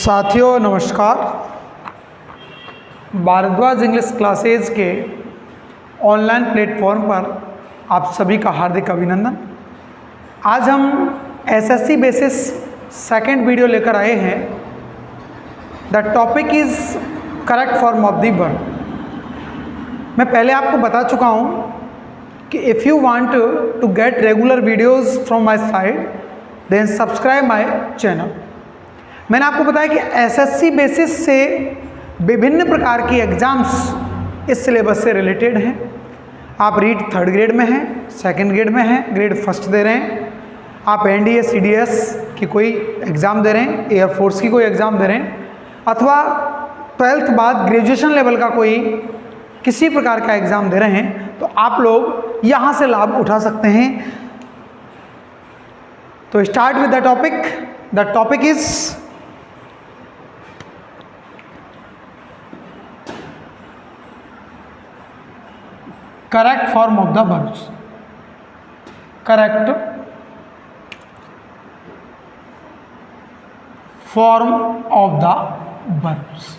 साथियों नमस्कार। Bhardwaj English classes के ऑनलाइन प्लेटफॉर्म पर आप सभी का हार्दिक अभिनंदन। आज हम एसएससी बेसिस सेकंड वीडियो लेकर आए हैं। The topic is correct form of the verb. मैं पहले आपको बता चुका हूँ कि if you want to get regular videos from my side then subscribe my channel. मैंने आपको बताया कि एसएससी बेसिस से विभिन्न प्रकार की एग्ज़ाम्स इस सिलेबस से रिलेटेड हैं। आप रीड थर्ड ग्रेड में हैं, सेकंड ग्रेड में हैं, ग्रेड फर्स्ट दे रहे हैं, आप एनडीए सीडीएस की कोई एग्ज़ाम दे रहे हैं, एयरफोर्स की कोई एग्ज़ाम दे रहे हैं, अथवा 12th बाद ग्रेजुएशन लेवल का कोई किसी प्रकार का एग्ज़ाम दे रहे हैं, तो आप लोग यहाँ से लाभ उठा सकते हैं। तो start with the topic. The topic is correct form of the verbs. Correct form of the verbs,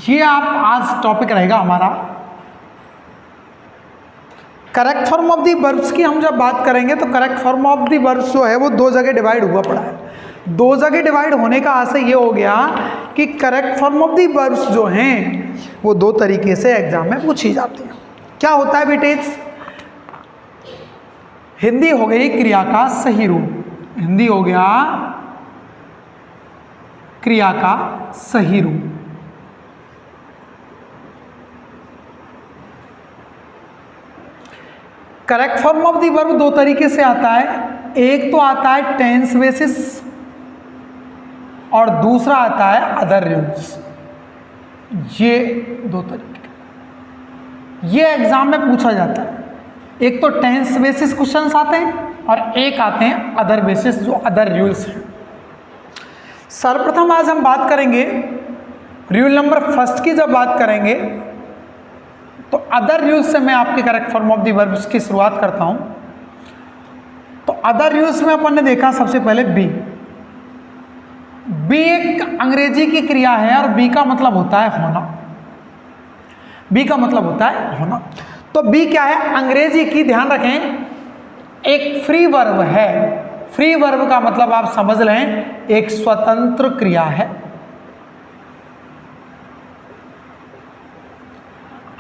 ये आप आज टॉपिक रहेगा हमारा। Correct form of the verbs की हम जब बात करेंगे तो correct form of the verbs जो है वो दो जगह डिवाइड हुआ पड़ा है। दो जगह डिवाइड होने का आशय ये हो गया कि correct form of the verbs जो हैं वो दो तरीके से एग्जाम में पूछी जाती हैं। क्या होता है बेटेज? हिंदी हो गई क्रिया का सही रूप, हिंदी हो गया क्रिया का सही रूप। Correct form of the verb दो तरीके से आता है। एक तो आता है टेंस बेसिस और दूसरा आता है अदर रूल्स। ये दो तरीके ये एग्जाम में पूछा जाता है। एक तो टेंस बेसिस क्वेश्चंस आते हैं और एक आते हैं अदर बेसिस, जो अदर रूल्स हैं। सर्वप्रथम आज हम बात करेंगे रूल नंबर फर्स्ट की। जब बात करेंगे तो अदर रूल्स से मैं आपके correct form of the verbs की शुरुआत करता हूं। तो अदर रूल्स में अपन ने देखा सबसे पहले बी। बी एक अंग्रेजी की क्रिया है और बी का मतलब होता है होना। बी का मतलब होता है होना। तो बी क्या है? अंग्रेजी की, ध्यान रखें, एक फ्री वर्ब है। फ्री वर्ब का मतलब आप समझ लें एक स्वतंत्र क्रिया है।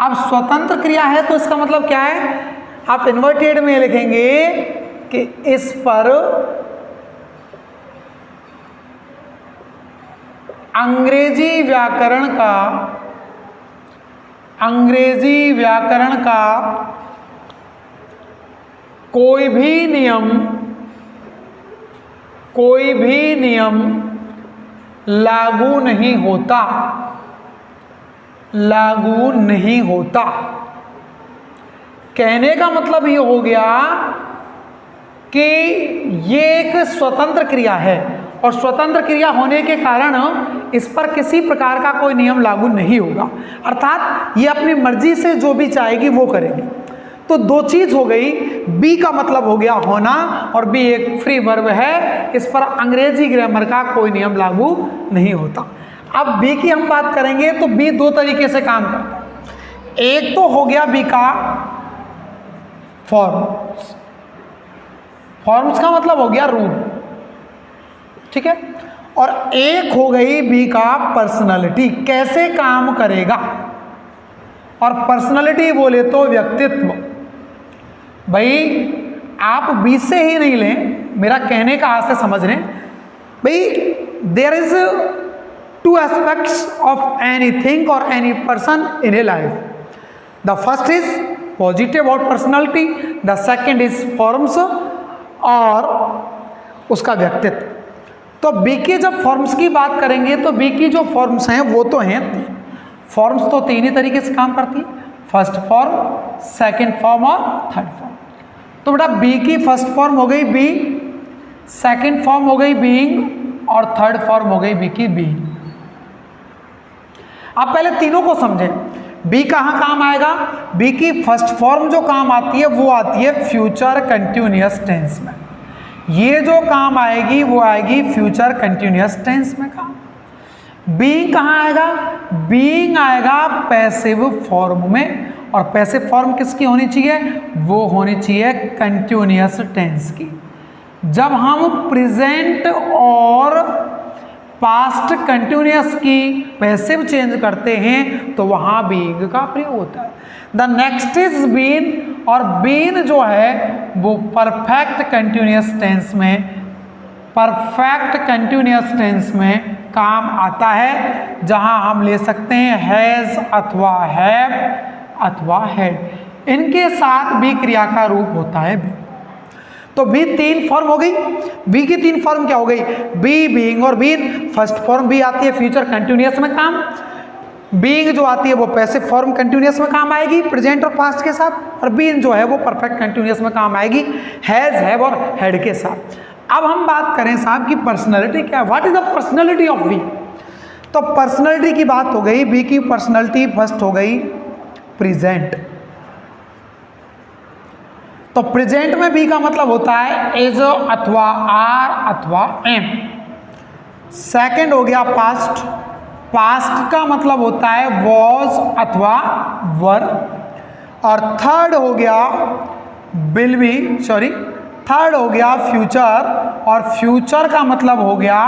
अब स्वतंत्र क्रिया है तो इसका मतलब क्या है? आप इन्वर्टेड में लिखेंगे कि इस पर अंग्रेजी व्याकरण का कोई भी नियम लागू नहीं होता। कहने का मतलब ये हो गया कि ये एक स्वतंत्र क्रिया है और स्वतंत्र क्रिया होने के कारण इस पर किसी प्रकार का कोई नियम लागू नहीं होगा, अर्थात ये अपनी मर्जी से जो भी चाहेगी वो करेगी। तो दो चीज हो गई। बी का मतलब हो गया होना और बी एक फ्री वर्ब है, इस पर अंग्रेजी ग्रामर का कोई नियम लागू नहीं होता। अब बी की हम बात करेंगे तो बी दो तरीके से काम करता है। एक तो हो गया बी का फॉर्म्स। फॉर्म्स का मतलब हो गया रूल, ठीक है। और एक हो गई बी का पर्सनालिटी, कैसे काम करेगा। और पर्सनालिटी बोले तो व्यक्तित्व। भाई आप बी से ही नहीं लें, मेरा कहने का आशय समझ लें। भाई there is two aspects of anything or any person in a life. The first is positive about personality, the second is forms और उसका व्यक्तित्व। तो बी के जब फॉर्म्स की बात करेंगे तो बी की जो फॉर्म्स हैं वो तो हैं तीन। फॉर्म्स तो तीन ही तरीके से काम करती है, फर्स्ट फॉर्म, सेकंड फॉर्म और थर्ड फॉर्म। तो बेटा बी की फर्स्ट फॉर्म हो गई बी, सेकंड फॉर्म हो गई बीइंग और थर्ड फॉर्म हो गई बी की बीइंग। आप पहले तीनों को समझें। बी कहाँ काम आएगा? बी की फर्स्ट फॉर्म जो काम आती है वो आती है फ्यूचर कंटिन्यूअस टेंस में। ये जो काम आएगी वो आएगी फ्यूचर कंटिन्यूअस टेंस में काम। बीइंग कहाँ आएगा? बीइंग आएगा पैसिव फॉर्म में, और पैसिव फॉर्म किसकी होनी चाहिए? वो होनी चाहिए कंटिन्यूअस टेंस की। जब हम प्रेजेंट और पास्ट कंटिन्यूअस की पैसिव चेंज करते हैं तो वहां बीइंग का प्रयोग होता है। द नेक्स्ट इज बीन, और बीन जो है वो परफेक्ट कंटिन्यूअस टेंस में, परफेक्ट कंटिन्यूअस टेंस में काम आता है, जहां हम ले सकते हैं हैज अथवा हैव अथवा हैड। इनके साथ भी क्रिया का रूप होता है बी। तो बी 3 फॉर्म हो गई। बी की 3 फॉर्म क्या हो गई? बी, बीइंग और बीन। फर्स्ट फॉर्म बी आती है फ्यूचर कंटिन्यूअस में काम, बीइंग जो आती है वो पैसिव फॉर्म कंटिन्यूअस में काम आएगी प्रेजेंट और पास्ट के साथ, और बीन जो है वो परफेक्ट कंटिन्यूअस में काम आएगी हैज, हैव और हैड के साथ। अब हम बात करें साहब की पर्सनैलिटी क्या है, what is the personality of be. तो पर्सनैलिटी की बात हो गई, बी की पर्सनैलिटी फर्स्ट हो गई प्रेजेंट। तो प्रेजेंट में बी का मतलब होता है इज अथवा आर अथवा एम। सेकंड हो गया पास्ट, पास्ट का मतलब होता है वॉज अथवा वर। और थर्ड हो गया विल बी, सॉरी थर्ड हो गया फ्यूचर, और फ्यूचर का मतलब हो गया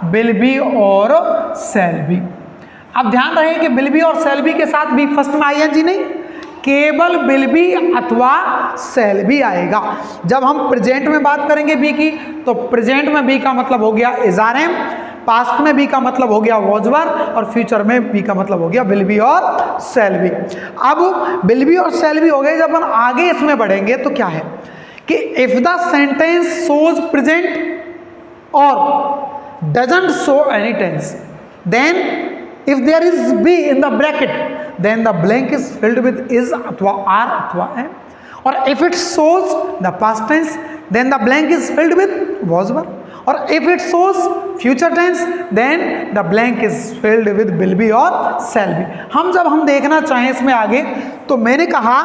विल बी और शैल बी। अब ध्यान रहे कि विल बी और शैल बी के साथ बी फर्स्ट में आईएनजी नहीं, केवल विल बी अथवा शैल बी आएगा। जब हम प्रेजेंट में बात करेंगे बी की, तो प्रेजेंट में बी का मतलब हो गया इज आर एम, पास्ट में बी का मतलब हो गया वॉज वर, और फ्यूचर में बी का मतलब हो गया विल बी और शैल बी। अब विल बी और शैल बी हो गए। जब हम आगे इसमें बढ़ेंगे तो क्या है कि if the sentence shows present और doesn't show any tense, then if there is be in the bracket then the blank is filled with is अथवा are अथवा am, और if it shows the past tense then the blank is filled with was were, और if it shows future tense then the blank is filled with will be और shall be। हम देखना चाहें इसमें आगे, तो मैंने कहा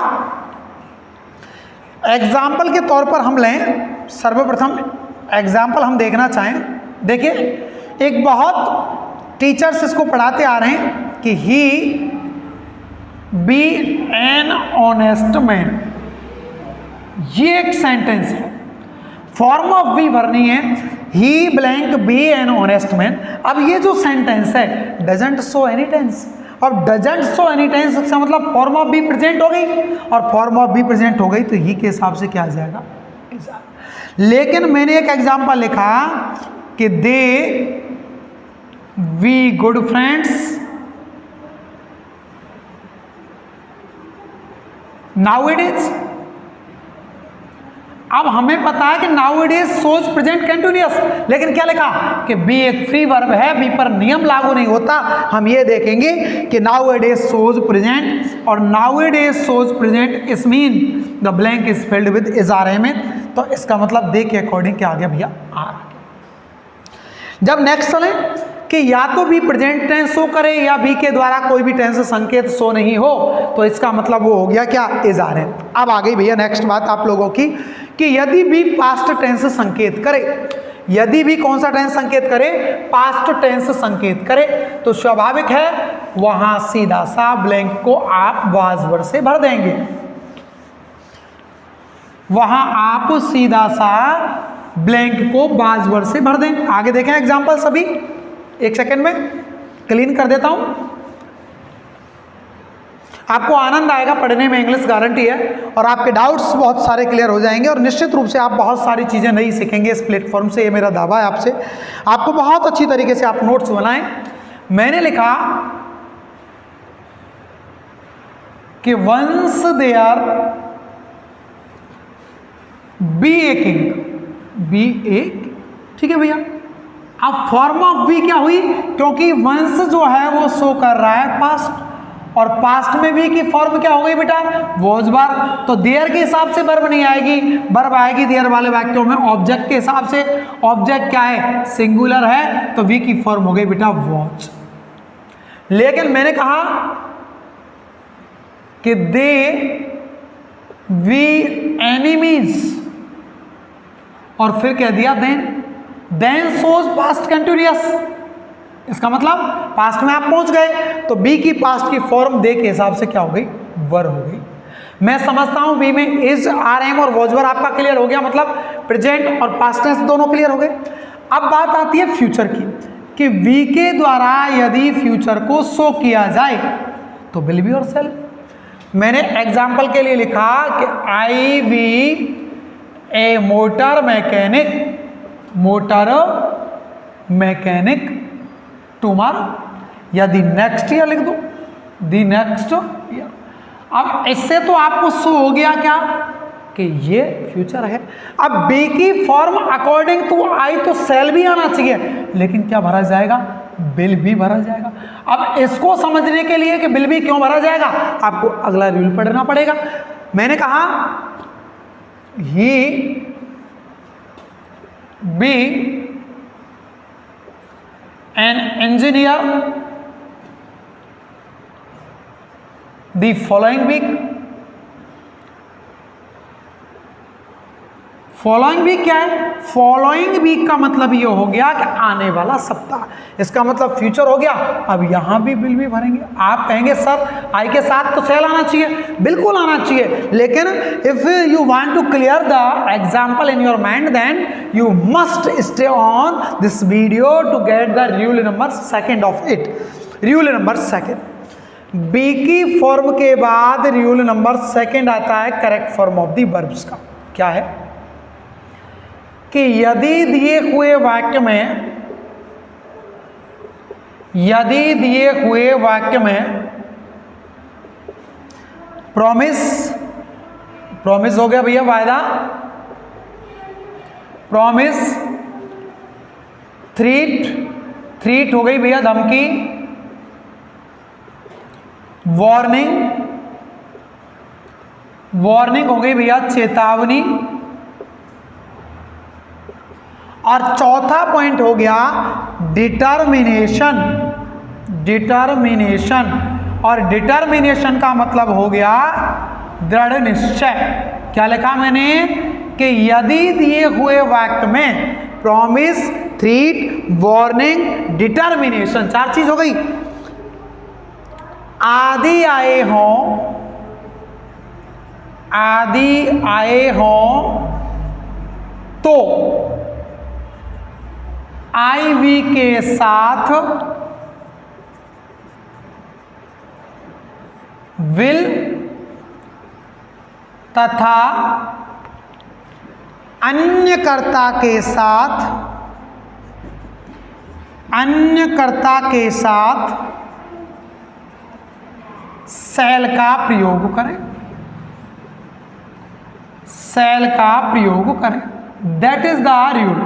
एग्जाम्पल के तौर पर हम लें, सर्वप्रथम एग्जाम्पल हम देखना चाहें। देखिए एक बहुत टीचर्स इसको पढ़ाते आ रहे हैं कि he be an honest man, ये एक सेंटेंस है, फॉर्म ऑफ बी भरनी है, he blank be an honest man. अब ये जो सेंटेंस है डजंट शो एनी टेंस, और डजंट शो एनी टेंस इसका मतलब फॉर्म ऑफ बी प्रेजेंट हो गई, और फॉर्म ऑफ बी प्रेजेंट हो गई तो ही के हिसाब से क्या आ जाएगा? लेकिन मैंने एक एग्जांपल लिखा कि दे वी गुड फ्रेंड्स नाउएडेज। अब हमें पता है कि नाउएडेज सोज प्रेजेंट कंटिन्यूअस, लेकिन क्या लिखा कि बी एक फ्री वर्ब है, बी पर नियम लागू नहीं होता। हम ये देखेंगे कि नाउएडेज सोज प्रेजेंट, और nowadays shows present is mean the blank is filled with is are am an. तो इसका मतलब दे के अकॉर्डिंग क्या आ गया भैया? आर। जब नेक्स्ट चले कि या तो बी प्रेजेंट टेंस शो करे या बी के द्वारा कोई भी टेंस संकेत शो नहीं हो, तो इसका मतलब वो हो गया क्या? Is are an. अब आ गई भैया नेक्स्ट बात आप लोगों की कि यदि भी पास्ट टेंस संकेत करे, यदि भी कौन सा टेंस संकेत करे? पास्ट टेंस संकेत करे, तो स्वाभाविक है वहां सीधा सा ब्लैंक को आप वाज वर्ड से भर देंगे, वहां आप सीधा सा ब्लैंक को वाज वर्ड से भर देंगे। आगे देखें एग्जांपल सभी, एक सेकंड में क्लीन कर देता हूं, आपको आनंद आएगा पढ़ने में, इंग्लिश गारंटी है, और आपके डाउट्स बहुत सारे क्लियर हो जाएंगे, और निश्चित रूप से आप बहुत सारी चीज़ें नई सीखेंगे इस प्लेटफॉर्म से, ये मेरा दावा है आपसे। आपको बहुत अच्छी तरीके से आप नोट्स बनाएं। मैंने लिखा कि once there be a king, be a, ठीक है भैया। अब फॉर्म ऑफ बी क्या हुई? क्योंकि वंस जो है वो शो कर रहा है पास्ट, और पास्ट में भी की फॉर्म क्या हो गई बेटा? Was were. तो देयर के हिसाब से वर्ब नहीं आएगी, वर्ब आएगी देयर वाले वाक्यों में ऑब्जेक्ट के हिसाब से। ऑब्जेक्ट क्या है? सिंगुलर है, तो वी की फॉर्म हो गई बेटा वॉच। लेकिन मैंने कहा कि दे वी एनिमीज, और फिर कह दिया then, then shows past continuous, इसका मतलब पास्ट में आप पहुंच गए, तो बी की पास्ट की फॉर्म दे के हिसाब से क्या हो गई, वर हो गई। मैं समझता हूं बी में इज, आर, एम और वॉज वर आपका क्लियर हो गया, मतलब प्रेजेंट और पास्ट टेंस दोनों क्लियर हो गए। अब बात आती है फ्यूचर की, कि वी के द्वारा यदि फ्यूचर को शो किया जाए तो विल बी और शेल। मैंने एग्जाम्पल के लिए लिखा कि आई बी ए मोटर मैकेनिक टुमारो, या दी नेक्स्ट ईयर लिख दो, दी नेक्स्ट ईयर। अब इससे तो आपको शो हो गया क्या कि ये फ्यूचर है। अब बी की फॉर्म अकॉर्डिंग टू आई तो सेल भी आना चाहिए, लेकिन क्या भरा जाएगा, बिल भी भरा जाएगा। अब इसको समझने के लिए कि बिल भी क्यों भरा जाएगा, आपको अगला रूल पढ़ना पड़ेगा। मैंने कहा he be an engineer the following week. Following week क्या है, फॉलोइंग वीक का मतलब ये हो गया कि आने वाला सप्ताह, इसका मतलब फ्यूचर हो गया। अब यहां भी बिल भी भरेंगे। आप कहेंगे सर आई के साथ तो सेल आना चाहिए, बिल्कुल आना चाहिए, लेकिन if you want to clear the example in your mind then you must stay on this video to get the rule number second of it. Rule number second, be की फॉर्म के बाद rule number second आता है correct form of the verbs का। क्या है कि यदि दिए हुए वाक्य में प्रॉमिस हो गया भैया वायदा, प्रॉमिस, थ्रीट हो गई भैया धमकी, वार्निंग हो गई भैया चेतावनी, और चौथा पॉइंट हो गया डिटर्मिनेशन। और डिटर्मिनेशन का मतलब हो गया दृढ़ निश्चय। क्या लिखा मैंने कि यदि दिए हुए वाक्य में प्रॉमिस, थ्रीट, वार्निंग, डिटर्मिनेशन, चार चीज हो गई, आदि आए हों तो आई वी के साथ विल तथा अन्य कर्ता के साथ सेल का प्रयोग करें। That is the rule.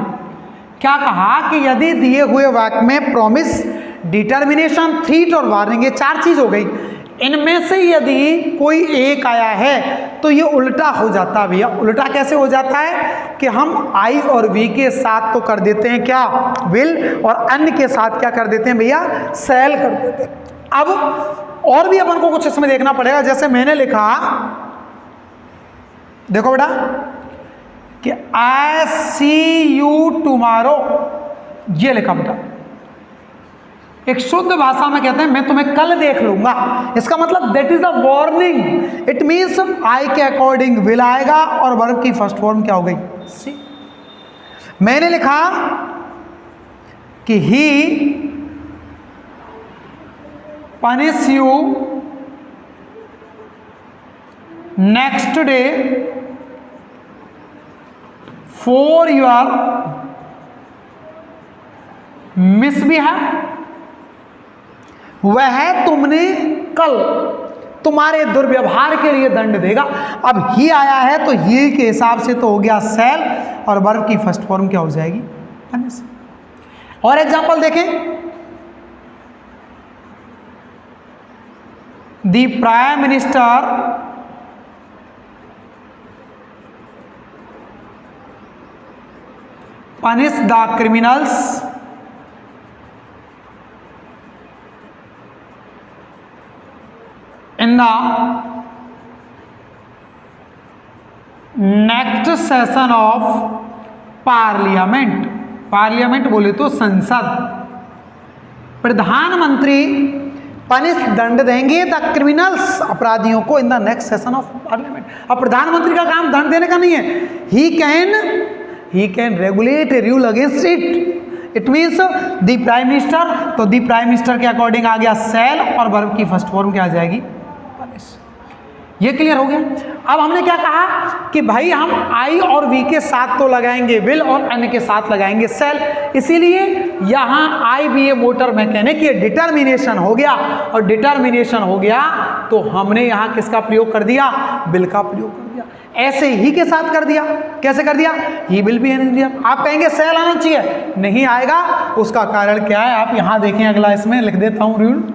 क्या कहा कि यदि दिए हुए वाक्य में प्रॉमिस, डिटर्मिनेशन, थ्रीट और वार्निंग, ये चार चीज हो गई, इनमें से यदि कोई एक आया है तो ये उल्टा हो जाता है भैया। उल्टा कैसे हो जाता है कि हम आई और वी के साथ तो कर देते हैं क्या, विल, और अन्य के साथ क्या कर देते हैं भैया, सेल कर देते हैं। अब और भी अपन को कुछ इसमें देखना पड़ेगा। जैसे मैंने लिखा, देखो बेटा, कि आई सी यू टुमारो, ये लिखा बेटा, एक शुद्ध भाषा में कहते हैं मैं तुम्हें कल देख लूंगा। इसका मतलब that is a warning. It means I के अकॉर्डिंग विल आएगा और वर्ब की फर्स्ट फॉर्म क्या हो गई, सी। मैंने लिखा कि ही punish you next day for your misbehave. वह तुमने कल तुम्हारे दुर्व्यवहार के लिए दंड देगा। अब ही आया है तो ही के हिसाब से तो हो गया सेल, और वर्ब की फर्स्ट फॉर्म क्या हो जाएगी, पनिश। और एग्जांपल देखें, the prime minister punish the criminals in the next session of parliament। Parliament बोले तो संसद, प्रधानमंत्री पनिश दंड देंगे द क्रिमिनल्स, अपराधियों को, in the next session of parliament. अब प्रधानमंत्री का काम दंड देने का नहीं है, he can regulate a rule against it means the prime minister. तो द प्राइम मिनिस्टर के अकॉर्डिंग आ गया सेल और वर्ब की फर्स्ट फॉर्म क्या आ जाएगी, पनिश। ये क्लियर हो गया। अब हमने क्या कहा कि भाई हम आई और वी के साथ तो लगाएंगे विल और अन्य के साथ लगाएंगे सेल, इसीलिए यहाँ आई बी ए मोटर मैकेनिक ये डिटर्मिनेशन हो गया, और डिटर्मिनेशन हो गया तो हमने यहाँ किसका प्रयोग कर दिया, विल का प्रयोग कर दिया। ऐसे ही के साथ कर दिया, कैसे कर दिया, ही विल बी एन दिया। आप कहेंगे सेल आना चाहिए, नहीं आएगा, उसका कारण क्या है आप यहाँ देखें, अगला इसमें लिख देता हूँ रूल।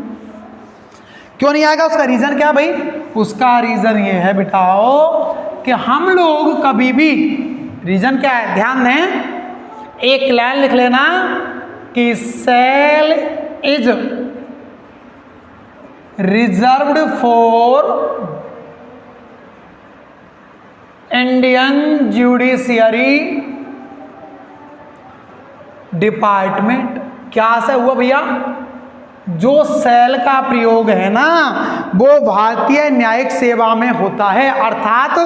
क्यों नहीं आएगा, उसका रीजन क्या है भाई, उसका रीजन ये है बेटाओ कि हम लोग कभी भी, रीजन क्या है ध्यान दें, एक लाइन लिख लेना कि cell is reserved for Indian judiciary department. क्या से हुआ भैया, जो सेल का प्रयोग है ना वो भारतीय न्यायिक सेवा में होता है, अर्थात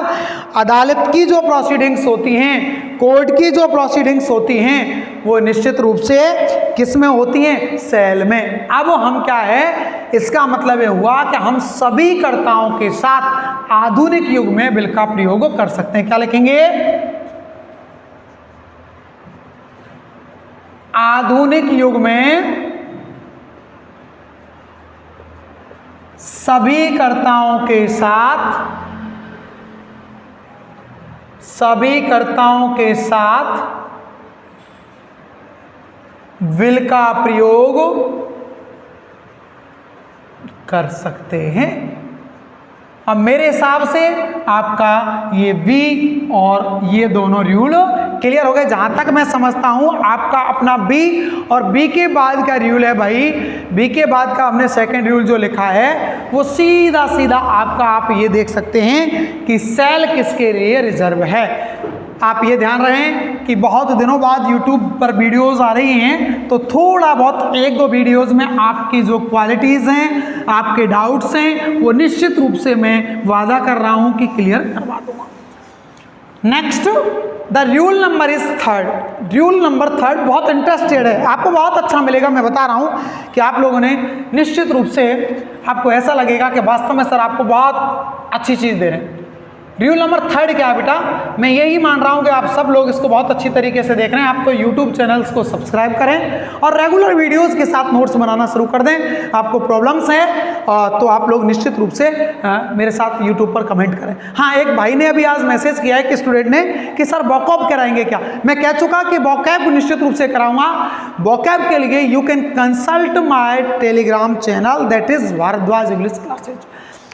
अदालत की जो प्रोसीडिंग्स होती हैं, कोर्ट की जो प्रोसीडिंग्स होती हैं वो निश्चित रूप से किस में होती हैं, सेल में। अब हम क्या है, इसका मतलब ये हुआ कि हम सभी कर्ताओं के साथ आधुनिक युग में बिल का प्रयोग कर सकते हैं। क्या लिखेंगे, आधुनिक युग में सभी कर्ताओं के साथ विल का प्रयोग कर सकते हैं। अब मेरे हिसाब से आपका ये बी और ये दोनों रूल क्लियर हो गए। जहां तक मैं समझता हूं आपका अपना बी और बी के बाद का रूल है भाई, बी के बाद का हमने सेकंड रूल जो लिखा है वो सीधा सीधा आपका, आप ये देख सकते हैं कि सेल किसके लिए रिजर्व है। आप ये ध्यान रखें कि बहुत दिनों बाद YouTube पर वीडियोस आ रही हैं, तो थोड़ा बहुत एक दो वीडियोस में आपकी जो क्वालिटीज़ हैं, आपके डाउट्स हैं, वो निश्चित रूप से मैं वादा कर रहा हूं कि क्लियर करवा दूंगा। Next, the rule number is third. Rule number third बहुत इंटरेस्टेड है, आपको बहुत अच्छा मिलेगा। मैं बता रहा हूं कि आप लोगों ने निश्चित रूप से, आपको ऐसा लगेगा कि वास्तव में सर आपको बहुत अच्छी चीज़ दे रहे हैं। रूल नंबर थर्ड क्या है बेटा, मैं यही मान रहा हूं कि आप सब लोग इसको बहुत अच्छी तरीके से देख रहे हैं। आप तो यूट्यूब चैनल्स को सब्सक्राइब करें और रेगुलर वीडियोस के साथ नोट्स बनाना शुरू कर दें। आपको प्रॉब्लम्स हैं तो आप लोग निश्चित रूप से मेरे साथ यूट्यूब पर कमेंट करें। हाँ, एक भाई ने अभी आज मैसेज किया है कि स्टूडेंट ने कि सर वोकैब कराएंगे क्या। मैं कह चुका कि वोकैब निश्चित रूप से कराऊंगा। वोकैब के लिए you can consult my Telegram channel, that is Bhardwaj English classes.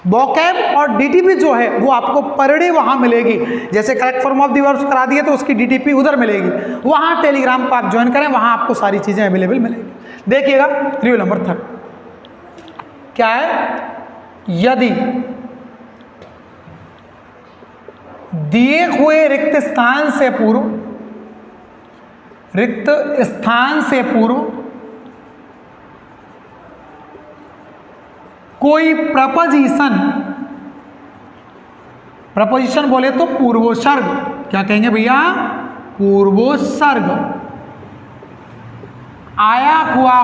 Vocab और डीटीपी जो है वो आपको पर डे वहाँ मिलेगी। जैसे correct form of the verbs करा दिए तो उसकी डीटीपी उधर मिलेगी, वहाँ टेलीग्राम को आप ज्वाइन करें, वहाँ आपको सारी चीज़ें अवेलेबल मिलेगी। देखिएगा रूल नंबर थर्ड क्या है, यदि दिए हुए रिक्त स्थान से पूर्व कोई प्रपोजिशन बोले तो पूर्वोसर्ग, क्या कहेंगे भैया, पूर्वोसर्ग आया हुआ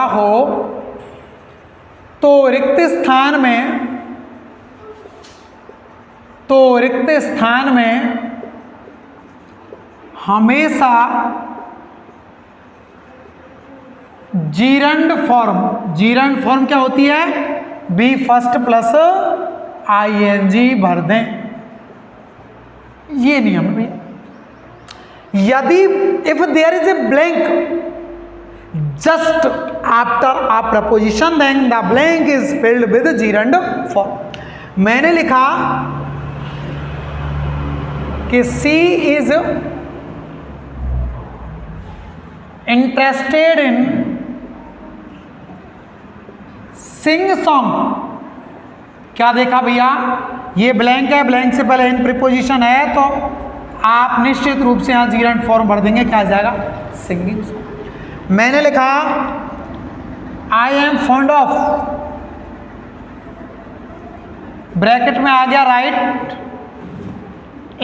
हो तो रिक्त स्थान में हमेशा जीरंड फॉर्म क्या होती है, बी फर्स्ट प्लस आईएनजी भर दें। ये नियम है भैया। यदि if there is a blank just after a preposition then the blank is filled with gerund form. मैंने लिखा कि she is interested in sing song. क्या देखा भैया, ये ब्लैंक है, ब्लैंक से पहले इन प्रीपोजिशन है तो आप निश्चित रूप से यहाँ जीरेंट फॉर्म भर देंगे, क्या आ जाएगा, सिंगिंग। मैंने लिखा I am fond of, bracket में आ गया राइट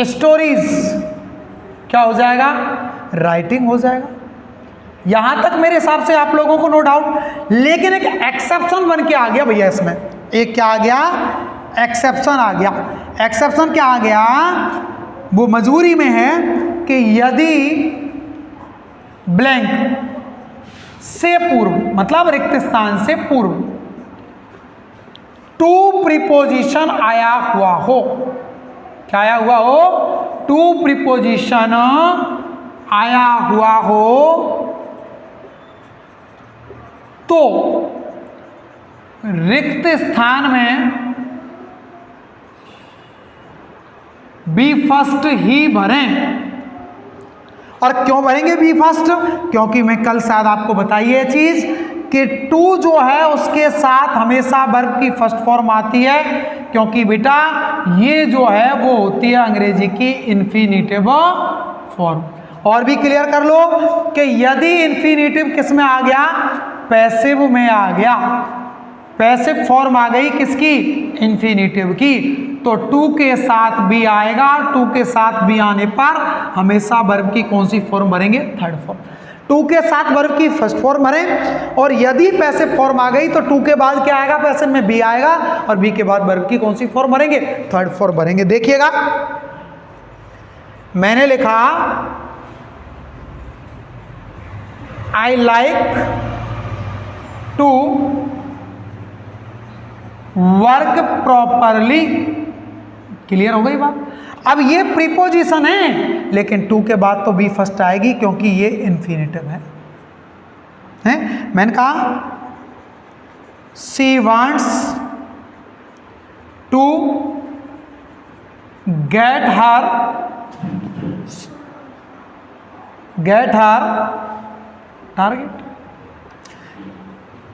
स्टोरीज, क्या हो जाएगा, राइटिंग हो जाएगा। यहां तक मेरे हिसाब से आप लोगों को नो डाउट, लेकिन एक एक्सेप्शन बन के आ गया भैया इसमें, एक क्या आ गया, एक्सेप्शन आ गया। एक्सेप्शन क्या आ गया, वो मजबूरी में है कि यदि ब्लैंक से पूर्व, मतलब रिक्त स्थान से पूर्व टू प्रीपोजिशन आया हुआ हो, क्या आया हुआ हो, टू प्रीपोजिशन आया हुआ हो, तो रिक्त स्थान में बी फर्स्ट ही भरें। और क्यों भरेंगे बी फर्स्ट, क्योंकि मैं कल शायद आपको बताई है चीज कि टू जो है उसके साथ हमेशा वर्ब की फर्स्ट फॉर्म आती है, क्योंकि बेटा ये जो है वो होती है अंग्रेजी की इन्फिनिटिव फॉर्म। और भी क्लियर कर लो कि यदि इन्फिनिटिव किस में आ गया, पैसिव में आ गया, पैसिव फॉर्म आ गई किसकी, इन्फिनिटिव की, तो टू के साथ भी आएगा। टू के साथ भी आने पर हमेशा वर्ब की कौन सी फॉर्म भरेंगे, थर्ड फॉर्म। टू के साथ वर्ब की फर्स्ट फॉर्म भरें, और यदि पैसिव फॉर्म आ गई तो टू के बाद क्या आएगा, पैसिव में बी आएगा, और बी के बाद वर्ब की कौन सी फॉर्म भरेंगे, थर्ड फॉर्म भरेंगे। देखिएगा मैंने लिखा I like to work properly, clear हो गई बात। अब ये प्रीपोजिशन है, लेकिन टू के बादとबी फर्स्ट आएगी क्योंकि ये इन्फिनिटिव है। मैंने कहा she wants to get her target,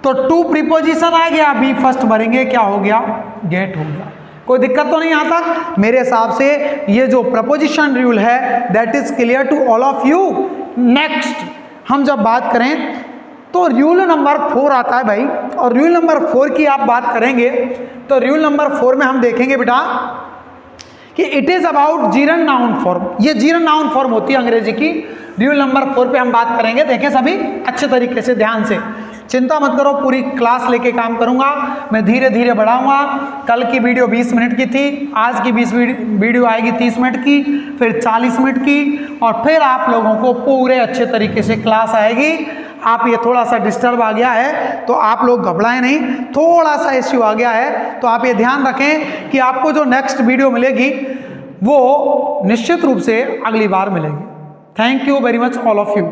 तो टू प्रीपोजिशन आ गया, बी फर्स्ट भरेंगे, क्या हो गया, गेट हो गया। कोई दिक्कत तो नहीं आता मेरे हिसाब से। ये जो प्रपोजिशन रूल है that is clear to all of you. Next हम जब बात करें तो रूल नंबर 4 आता है भाई, और रूल नंबर 4 की आप बात करेंगे तो रूल नंबर 4 में हम देखेंगे बेटा कि it is about Jiran noun form. ये जीरन नाउन फॉर्म होती है अंग्रेजी की। रूल नंबर 4 पे हम बात करेंगे, देखें सभी अच्छे तरीके से, ध्यान से, चिंता मत करो, पूरी क्लास लेके काम करूंगा मैं, धीरे धीरे बढ़ाऊंगा। कल की वीडियो 20 मिनट की थी, आज की वीडियो आएगी 30 मिनट की, फिर 40 मिनट की, और फिर आप लोगों को पूरे अच्छे तरीके से क्लास आएगी। आप ये थोड़ा सा डिस्टर्ब आ गया है तो आप लोग घबराएं नहीं, थोड़ा सा इश्यू आ गया है तो आप ये ध्यान रखें कि आपको जो नेक्स्ट वीडियो मिलेगी वो निश्चित रूप से अगली बार मिलेगी। Thank you very much all of you.